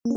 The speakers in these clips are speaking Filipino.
Ako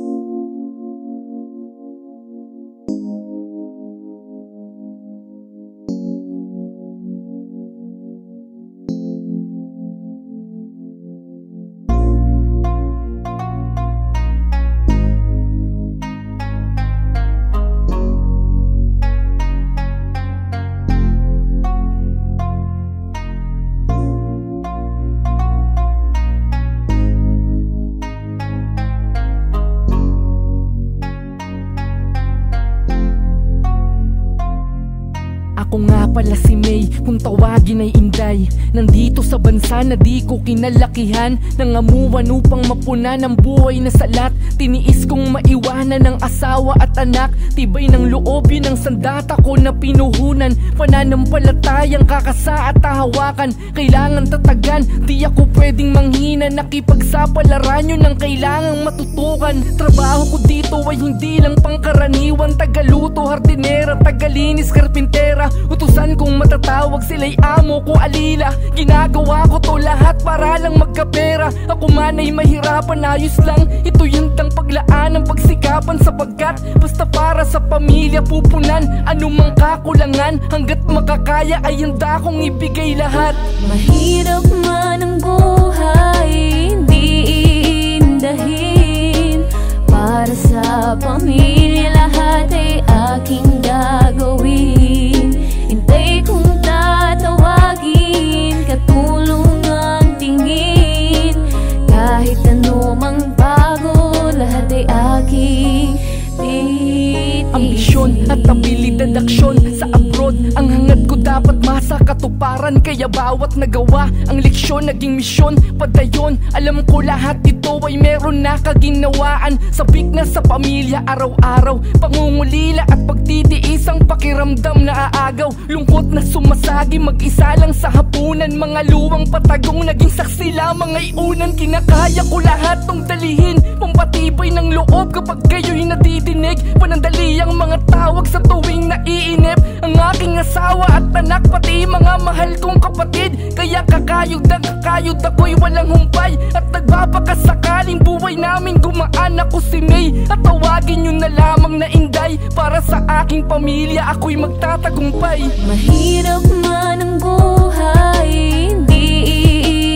nga pala si May, kung tawagin ay Inday. Nandito sa bansa na di ko kinalakihan, nangamuan upang mapunan ang buhay na salat. Tiniis kong maiwanan ng asawa at anak, tibay ng loob yun ang sandata ko na pinuhunan. Pananampalatayang kakasa at tahawakan, kailangan tatagan, di ako pwedeng manghina. Nakipagsapalaran yun ang kailangang matutukan. Trabaho ko dito ay hindi lang pangkaraniwan, tagaluto, hardinera, tagalinis, karpintera. Utusan kong matatawag, sila'y amo ko alila. Ginagawa ko to lahat para lang magkapera. Ako man ay mahirapan, ayos lang, ito yung paglaan ng pagsikapan. Sapagkat basta para sa pamilya pupunan, anumang kakulangan, hanggat makakaya ay handa kong ibigay lahat. Mahirap man ang buhay, hindi iindahin. Para sa pamilya lahat ay aking gagawin. Hintay kong tatawagin, katulong ang tingin. Kahit ano mang bago, lahat ay aking titisin. Ambisyon at abilidad, aksyon sa abroad, ang hangad ko dapat masa katuparan. Kaya bawat nagawa ang leksyon, naging misyon, padayon. Alam ko lahat ito ay meron na kaginawaan. Sabik na sa pamilya araw-araw, pangungulila at pagtitiis ang pakiramdam na aagaw. Lungkot na sumasagi, mag-isa lang sa hapunan. Mga luwang patagong naging saksi lamang ay unan. Kinakaya ko lahat tong dalihin, pampatibay ng loob kapag kayo'y nadidinig. Panandali ang mga tawag sa tuwing naiinip. Ang aking asawa at anak, pati mga mahal kong kapatid. Kaya kakayod ako'y walang humpay. At nagbabakasakaling buhay namin gumaan. Ako si May at tawagin nyo na lamang na Inday. Para sa aking pamilya ako'y magtatagumpay. Mahirap man ang buhay, hindi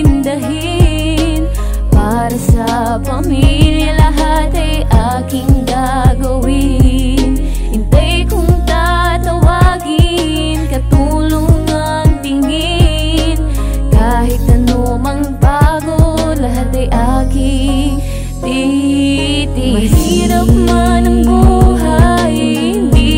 iindahin. Para sa pamilya lahat ay aking gagawin. Hintay kong tatawagin, katulong ang tingin. Kahit ano mang bago, lahat ay aking titisin. Mahirap man ang buhay, hindi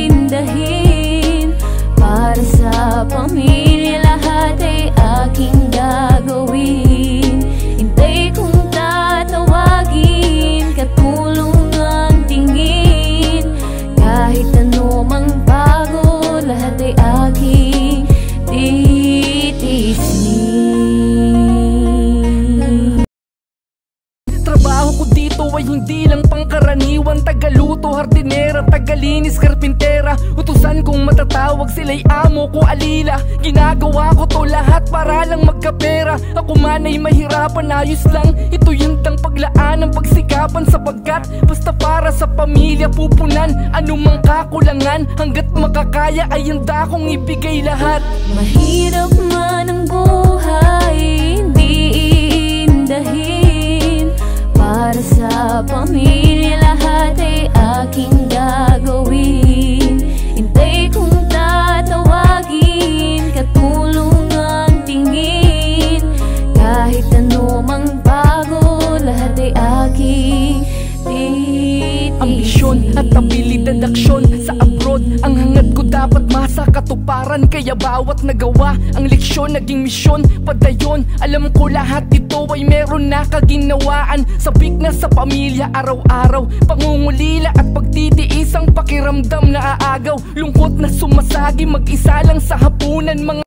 iindahin. Para sa pamilya lahat ay aking gagawin. Hintay kong tatawagin, katulong ang tingin. Kahit ano mang bago, lahat ay aking titisin. Trabaho ko dito ay hindi lang pangkaraniwan, tagaluto, hardinera, tagalinis, karpintera. Utusan kong matatawag, sila'y amo ko alila. Ginagawa ko to lahat para lang magkapera. Ako man ay mahirapan, ayos lang, ito yung paglaan ng pagsikapan. Sapagkat basta para sa pamilya pupunan, anumang kakulangan, hanggat makakaya ay handa kong ibigay lahat. Mahirap man ang buhay, hindi iindahin. Para sa pamilya lahat ay aking gagawin. Hintay kong tatawagin, katulong ang tingin. Kahit ano mang bago, lahat ay aking titisin. Ambisyon at abilidad, aksyon sa abroad, ang hangad ko dapat masa katuparan. Kaya bawat nagawa ang leksyon, naging misyon, padayon. Alam ko lahat ito ay meron na kaginawaan. Sabik na sa pamilya araw-araw, pangungulila at pagtitiis ang pakiramdam na aagaw. Lungkot na sumasagi, mag-isa lang sa hapunan. Mga